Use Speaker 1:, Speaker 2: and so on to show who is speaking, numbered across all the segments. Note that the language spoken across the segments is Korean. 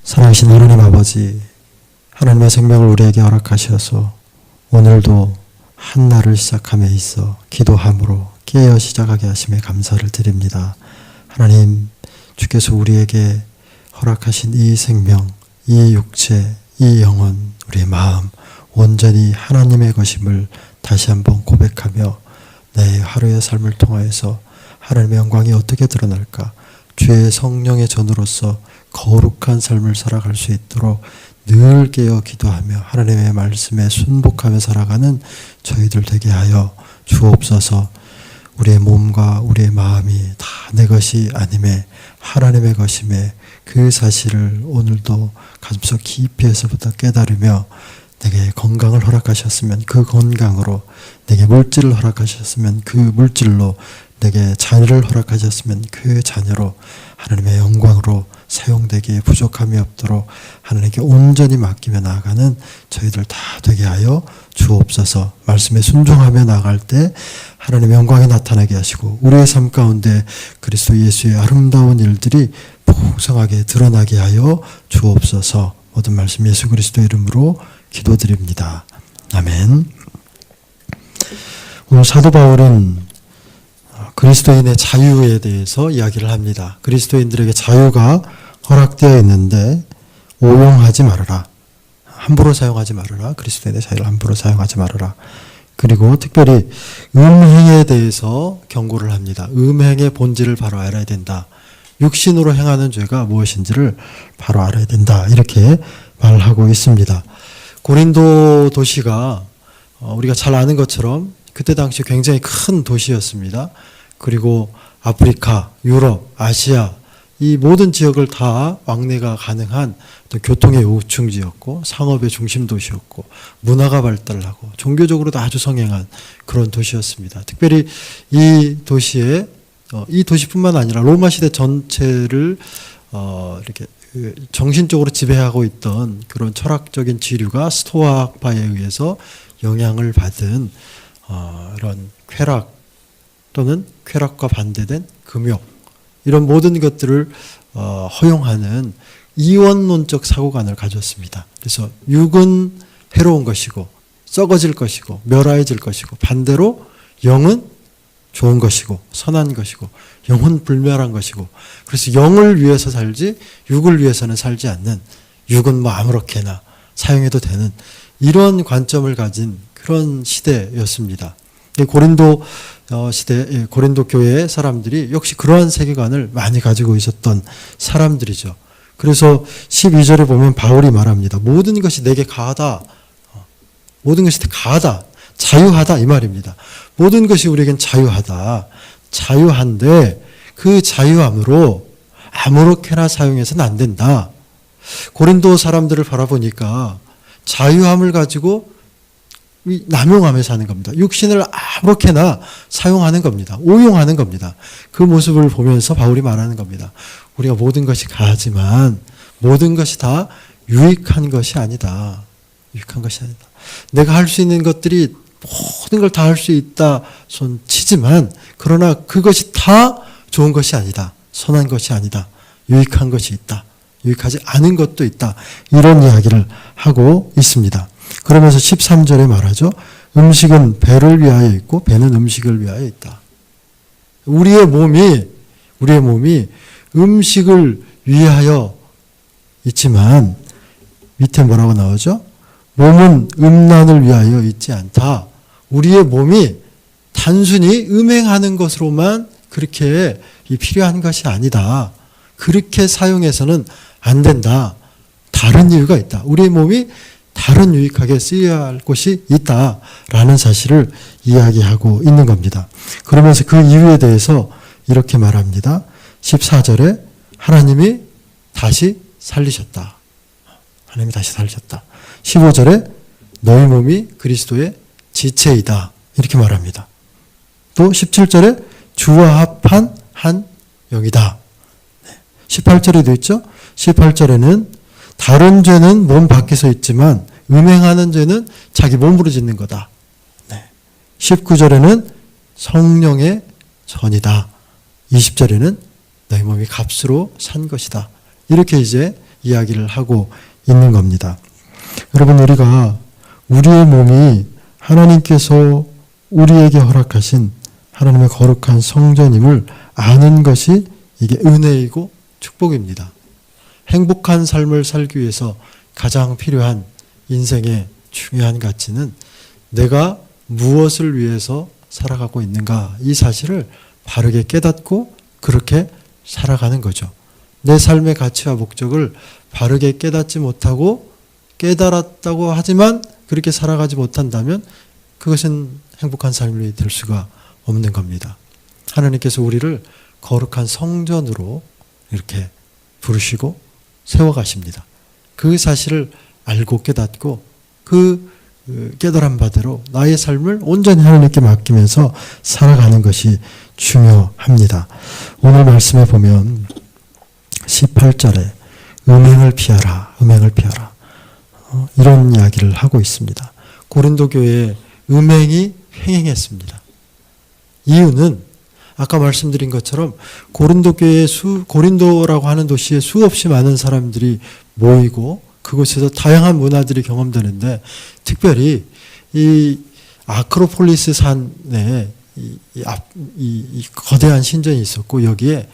Speaker 1: 살아계신 하나님 아버지, 하나님의 생명을 우리에게 허락하셔서 오늘도 한 날을 시작함에 있어 기도함으로 깨어 시작하게 하심에 감사를 드립니다. 하나님, 주께서 우리에게 허락하신 이 생명, 이 육체, 이 영혼, 우리의 마음 온전히 하나님의 것임을 다시 한번 고백하며 내 하루의 삶을 통하여서 하나님의 영광이 어떻게 드러날까? 주의 성령의 전으로서 거룩한 삶을 살아갈 수 있도록 늘 깨어 기도하며 하나님의 말씀에 순복하며 살아가는 저희들 되게 하여 주옵소서. 우리의 몸과 우리의 마음이 다 내 것이 아님에 하나님의 것임에 그 사실을 오늘도 가슴속 깊이에서부터 깨달으며 내게 건강을 허락하셨으면 그 건강으로, 내게 물질을 허락하셨으면 그 물질로, 내게 자녀를 허락하셨으면 그 자녀로 하나님의 영광으로 사용되기에 부족함이 없도록 하나님께 온전히 맡기며 나아가는 저희들 다 되게 하여 주옵소서. 말씀에 순종하며 나아갈 때 하나님의 영광이 나타나게 하시고 우리의 삶 가운데 그리스도 예수의 아름다운 일들이 풍성하게 드러나게 하여 주옵소서. 모든 말씀 예수 그리스도 이름으로 기도드립니다. 아멘. 오늘 사도 바울은 그리스도인의 자유에 대해서 이야기를 합니다. 그리스도인들에게 자유가 허락되어 있는데 오용하지 말아라. 함부로 사용하지 말아라. 그리스도인의 자유를 함부로 사용하지 말아라. 그리고 특별히 음행에 대해서 경고를 합니다. 음행의 본질을 바로 알아야 된다. 육신으로 행하는 죄가 무엇인지를 바로 알아야 된다. 이렇게 말하고 있습니다. 고린도 도시가 우리가 잘 아는 것처럼 그때 당시 굉장히 큰 도시였습니다. 그리고 아프리카, 유럽, 아시아 이 모든 지역을 다 왕래가 가능한 교통의 요충지였고 상업의 중심 도시였고 문화가 발달하고 종교적으로도 아주 성행한 그런 도시였습니다. 특별히 이 도시에 이 도시뿐만 아니라 로마 시대 전체를 이렇게 정신적으로 지배하고 있던 그런 철학적인 지류가 스토아학파에 의해서 영향을 받은 이런 쾌락 또는 쾌락과 반대된 금욕 이런 모든 것들을 허용하는 이원론적 사고관을 가졌습니다. 그래서 육은 해로운 것이고 썩어질 것이고 멸하여질 것이고 반대로 영은 좋은 것이고 선한 것이고 영은 불멸한 것이고 그래서 영을 위해서 살지 육을 위해서는 살지 않는 육은 뭐 아무렇게나 사용해도 되는 이런 관점을 가진 그런 시대였습니다. 고린도 시대, 고린도 교회의 사람들이 역시 그러한 세계관을 많이 가지고 있었던 사람들이죠. 그래서 12절에 보면 바울이 말합니다. 모든 것이 내게 가하다. 모든 것이 가하다. 자유하다 이 말입니다. 모든 것이 우리에겐 자유하다. 자유한데 그 자유함으로 아무렇게나 사용해서는 안 된다. 고린도 사람들을 바라보니까 자유함을 가지고 남용하며 사는 겁니다. 육신을 아무렇게나 사용하는 겁니다. 오용하는 겁니다. 그 모습을 보면서 바울이 말하는 겁니다. 우리가 모든 것이 가하지만 모든 것이 다 유익한 것이 아니다. 유익한 것이 아니다. 내가 할 수 있는 것들이 모든 걸 다 할 수 있다 손 치지만 그러나 그것이 다 좋은 것이 아니다. 선한 것이 아니다. 유익한 것이 있다. 유익하지 않은 것도 있다. 이런 이야기를 하고 있습니다. 그러면서 13절에 말하죠. 음식은 배를 위하여 있고 배는 음식을 위하여 있다. 우리의 몸이 음식을 위하여 있지만 밑에 뭐라고 나오죠? 몸은 음란을 위하여 있지 않다. 우리의 몸이 단순히 음행하는 것으로만 그렇게 필요한 것이 아니다. 그렇게 사용해서는 안 된다. 다른 이유가 있다. 우리의 몸이 다른 유익하게 쓰여야 할 곳이 있다라는 사실을 이야기하고 있는 겁니다. 그러면서 그 이유에 대해서 이렇게 말합니다. 14절에 하나님이 다시 살리셨다. 하나님이 다시 살리셨다. 15절에 너희 몸이 그리스도의 지체이다. 이렇게 말합니다. 또 17절에 주와 합한 한 영이다. 18절에도 있죠. 18절에는 다른 죄는 몸 밖에서 있지만 음행하는 죄는 자기 몸으로 짓는 거다. 19절에는 성령의 전이다. 20절에는 너희 몸이 값으로 산 것이다. 이렇게 이제 이야기를 하고 있는 겁니다. 여러분, 우리가 우리의 몸이 하나님께서 우리에게 허락하신 하나님의 거룩한 성전임을 아는 것이 이게 은혜이고 축복입니다. 행복한 삶을 살기 위해서 가장 필요한 인생의 중요한 가치는 내가 무엇을 위해서 살아가고 있는가, 이 사실을 바르게 깨닫고 그렇게 살아가는 거죠. 내 삶의 가치와 목적을 바르게 깨닫지 못하고 깨달았다고 하지만 그렇게 살아가지 못한다면 그것은 행복한 삶이 될 수가 없는 겁니다. 하나님께서 우리를 거룩한 성전으로 이렇게 부르시고 세워가십니다. 그 사실을 알고 깨닫고 그 깨달은 바대로 나의 삶을 온전히 하나님께 맡기면서 살아가는 것이 중요합니다. 오늘 말씀에 보면 18절에 음행을 피하라, 음행을 피하라, 이런 이야기를 하고 있습니다. 고린도 교회에 음행이 횡행했습니다. 이유는 아까 말씀드린 것처럼 고린도 교회에 고린도라고 하는 도시에 수없이 많은 사람들이 모이고 그곳에서 다양한 문화들이 경험되는데, 특별히 이 아크로폴리스 산에 이 거대한 신전이 있었고, 여기에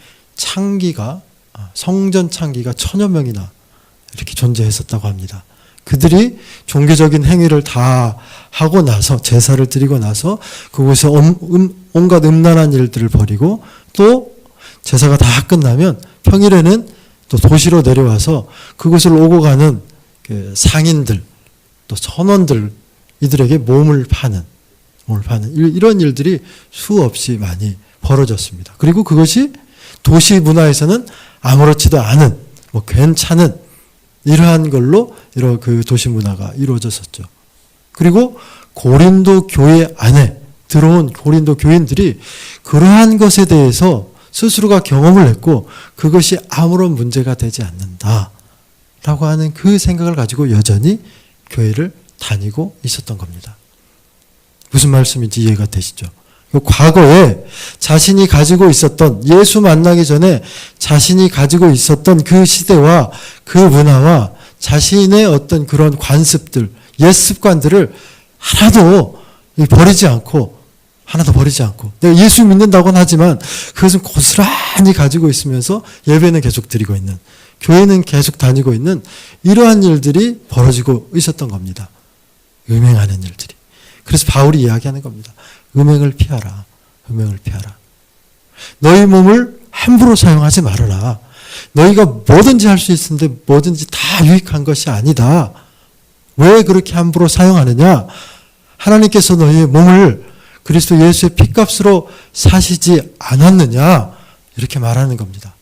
Speaker 1: 성전 창기가 1000여 명이나 이렇게 존재했었다고 합니다. 그들이 종교적인 행위를 다 하고 나서, 제사를 드리고 나서 그곳에 온갖 음란한 일들을 벌이고, 또 제사가 다 끝나면 평일에는 또 도시로 내려와서 그곳을 오고 가는 그 상인들, 또 선원들, 이들에게 몸을 파는 이런 일들이 수없이 많이 벌어졌습니다. 그리고 그것이 도시 문화에서는 아무렇지도 않은, 괜찮은 이러한 걸로 그 도시 문화가 이루어졌었죠. 그리고 고린도 교회 안에 들어온 고린도 교인들이 그러한 것에 대해서 스스로가 경험을 했고 그것이 아무런 문제가 되지 않는다라고 하는 그 생각을 가지고 여전히 교회를 다니고 있었던 겁니다. 무슨 말씀인지 이해가 되시죠? 과거에 자신이 가지고 있었던, 예수 만나기 전에 자신이 가지고 있었던 그 시대와 그 문화와 자신의 어떤 그런 관습들, 옛 습관들을 하나도 버리지 않고 내가 예수 믿는다고는 하지만 그것은 고스란히 가지고 있으면서 예배는 계속 드리고 있는, 교회는 계속 다니고 있는 이러한 일들이 벌어지고 있었던 겁니다. 음행하는 일들이. 그래서 바울이 이야기하는 겁니다. 음행을 피하라. 음행을 피하라. 너희 몸을 함부로 사용하지 말아라. 너희가 뭐든지 할 수 있는데 뭐든지 다 유익한 것이 아니다. 왜 그렇게 함부로 사용하느냐? 하나님께서 너희의 몸을 그리스도 예수의 핏값으로 사시지 않았느냐? 이렇게 말하는 겁니다.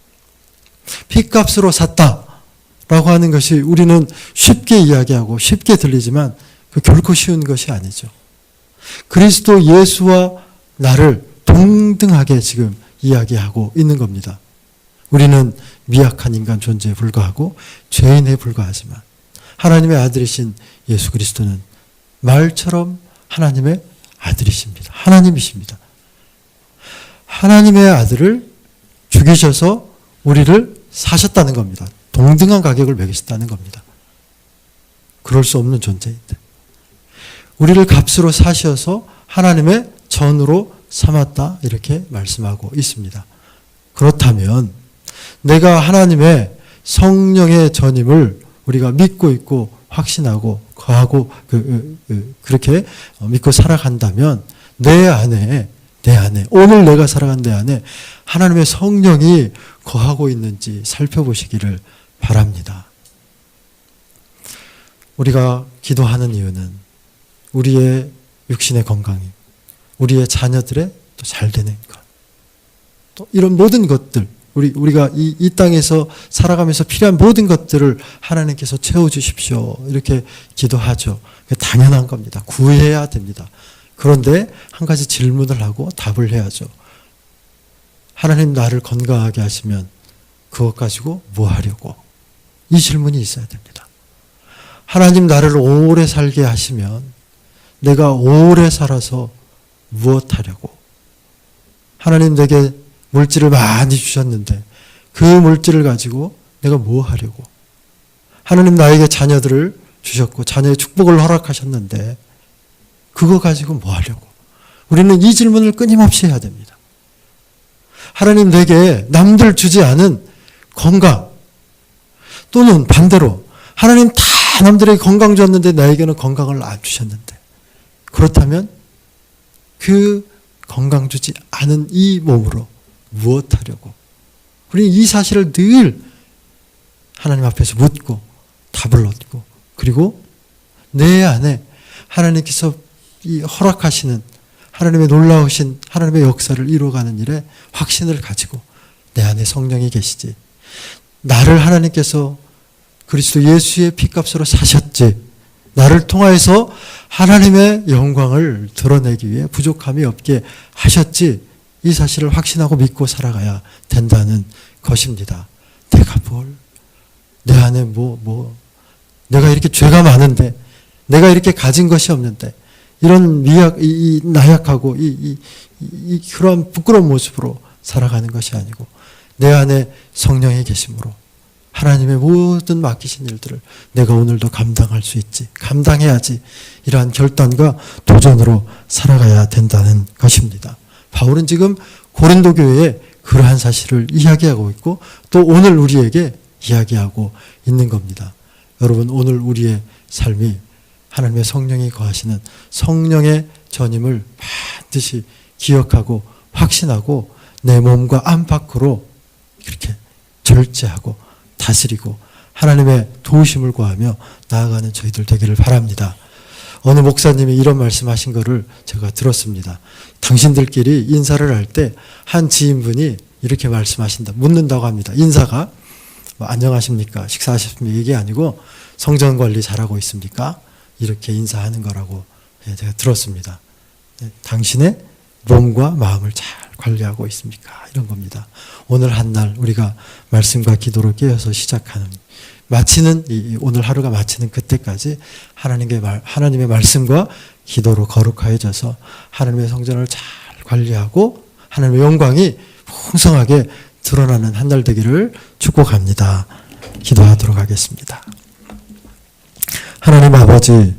Speaker 1: 핏값으로 샀다라고 하는 것이 우리는 쉽게 이야기하고 쉽게 들리지만 그 결코 쉬운 것이 아니죠. 그리스도 예수와 나를 동등하게 지금 이야기하고 있는 겁니다. 우리는 미약한 인간 존재에 불과하고 죄인에 불과하지만 하나님의 아들이신 예수 그리스도는 말처럼 하나님의 아들이십니다. 하나님이십니다. 하나님의 아들을 죽이셔서 우리를 사셨다는 겁니다. 동등한 가격을 매기셨다는 겁니다. 그럴 수 없는 존재인데 우리를 값으로 사셔서 하나님의 전으로 삼았다, 이렇게 말씀하고 있습니다. 그렇다면 내가 하나님의 성령의 전임을 우리가 믿고 있고 확신하고 거하고 그렇게 믿고 살아간다면 내 안에 오늘 내가 살아간 내 안에 하나님의 성령이 거하고 있는지 살펴보시기를 바랍니다. 우리가 기도하는 이유는 우리의 육신의 건강임, 우리의 자녀들의 또 잘되는 것, 또 이런 모든 것들, 우리가 이 땅에서 살아가면서 필요한 모든 것들을 하나님께서 채워주십시오, 이렇게 기도하죠. 당연한 겁니다. 구해야 됩니다. 그런데 한 가지 질문을 하고 답을 해야죠. 하나님 나를 건강하게 하시면 그것 가지고 뭐 하려고? 이 질문이 있어야 됩니다. 하나님 나를 오래 살게 하시면 내가 오래 살아서 무엇 하려고? 하나님 내게 물질을 많이 주셨는데 그 물질을 가지고 내가 뭐 하려고? 하나님 나에게 자녀들을 주셨고 자녀의 축복을 허락하셨는데 그거 가지고 뭐 하려고? 우리는 이 질문을 끊임없이 해야 됩니다. 하나님 내게 남들 주지 않은 건강 또는 반대로 하나님 다 남들에게 건강 줬는데 나에게는 건강을 안 주셨는데 그렇다면 그 건강 주지 않은 이 몸으로 무엇 하려고? 우리는 이 사실을 늘 하나님 앞에서 묻고 답을 얻고 그리고 내 안에 하나님께서 이 허락하시는 하나님의 놀라우신 하나님의 역사를 이루어가는 일에 확신을 가지고 내 안에 성령이 계시지. 나를 하나님께서 그리스도 예수의 피값으로 사셨지. 나를 통하여서 하나님의 영광을 드러내기 위해 부족함이 없게 하셨지. 이 사실을 확신하고 믿고 살아가야 된다는 것입니다. 내가 내 안에 내가 이렇게 죄가 많은데, 내가 이렇게 가진 것이 없는데, 이런 나약하고 그런 부끄러운 모습으로 살아가는 것이 아니고, 내 안에 성령이 계심으로 하나님의 모든 맡기신 일들을 내가 오늘도 감당할 수 있지, 감당해야지, 이러한 결단과 도전으로 살아가야 된다는 것입니다. 바울은 지금 고린도 교회에 그러한 사실을 이야기하고 있고 또 오늘 우리에게 이야기하고 있는 겁니다. 여러분, 오늘 우리의 삶이 하나님의 성령이 거하시는 성령의 전임을 반드시 기억하고 확신하고 내 몸과 안팎으로 이렇게 절제하고 다스리고 하나님의 도우심을 구하며 나아가는 저희들 되기를 바랍니다. 어느 목사님이 이런 말씀하신 거를 제가 들었습니다. 당신들끼리 인사를 할 때 한 지인분이 이렇게 말씀하신다. 묻는다고 합니다. 인사가 안녕하십니까? 식사하셨습니까? 이게 아니고 성전 관리 잘하고 있습니까? 이렇게 인사하는 거라고 제가 들었습니다. 당신의 몸과 마음을 잘 관리하고 있습니까? 이런 겁니다. 오늘 한 날 우리가 말씀과 기도로 깨어서 시작하는 오늘 하루가 마치는 그때까지 하나님의 말씀과 기도로 거룩해져서 하나님의 성전을 잘 관리하고 하나님의 영광이 풍성하게 드러나는 한 날 되기를 축복합니다. 기도하도록 하겠습니다. 하나님 아버지,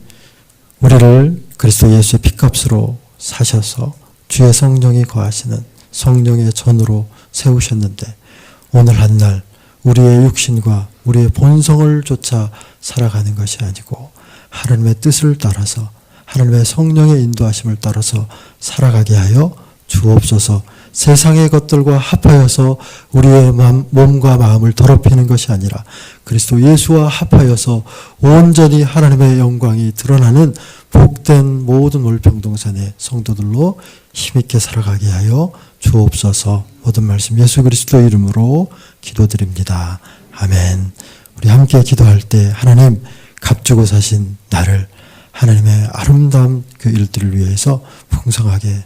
Speaker 1: 우리를 그리스도 예수의 피값으로 사셔서 주의 성령이 거하시는 성령의 전으로 세우셨는데 오늘 한 날 우리의 육신과 우리의 본성을 쫓아 살아가는 것이 아니고 하나님의 뜻을 따라서 하나님의 성령의 인도하심을 따라서 살아가게 하여 주옵소서. 세상의 것들과 합하여서 우리의 몸과 마음을 더럽히는 것이 아니라 그리스도 예수와 합하여서 온전히 하나님의 영광이 드러나는 복된 모든 올평동산의 성도들로 힘있게 살아가게 하여 주옵소서. 모든 말씀 예수 그리스도 이름으로 기도드립니다. 아멘. 우리 함께 기도할 때 하나님 값주고 사신 나를 하나님의 아름다운 그 일들을 위해서 풍성하게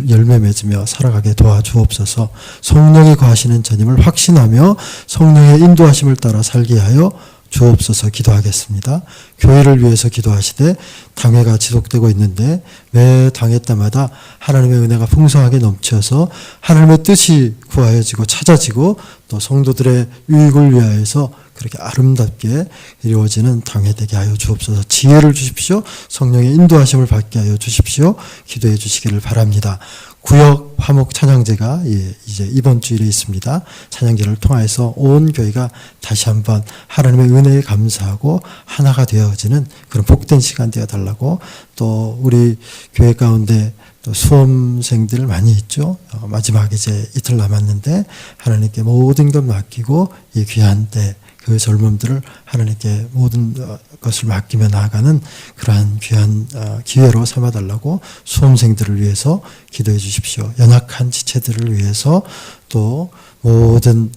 Speaker 1: 열매 맺으며 살아가게 도와주옵소서. 성령이 거하시는 전임을 확신하며 성령의 인도하심을 따라 살게 하여 주옵소서. 기도하겠습니다. 교회를 위해서 기도하시되 당회가 지속되고 있는데 매 당회 때마다 하나님의 은혜가 풍성하게 넘쳐서 하나님의 뜻이 구하여지고 찾아지고 또 성도들의 유익을 위하여서 그렇게 아름답게 이루어지는 당회 되게 하여 주옵소서. 지혜를 주십시오. 성령의 인도하심을 받게 하여 주십시오. 기도해 주시기를 바랍니다. 구역 화목 찬양제가 이제 이번 주일에 있습니다. 찬양제를 통해서 온 교회가 다시 한번 하나님의 은혜에 감사하고 하나가 되어지는 그런 복된 시간 되어 달라고, 또 우리 교회 가운데 또 수험생들 많이 있죠. 마지막 이제 이틀 남았는데 하나님께 모든 것 맡기고 이 귀한 때 그 젊음들을 하나님께 모든 것을 맡기며 나아가는 그러한 귀한 기회로 삼아달라고 수험생들을 위해서 기도해 주십시오. 연약한 지체들을 위해서 또 모든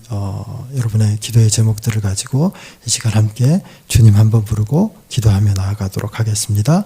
Speaker 1: 여러분의 기도의 제목들을 가지고 이 시간 함께 주님 한번 부르고 기도하며 나아가도록 하겠습니다.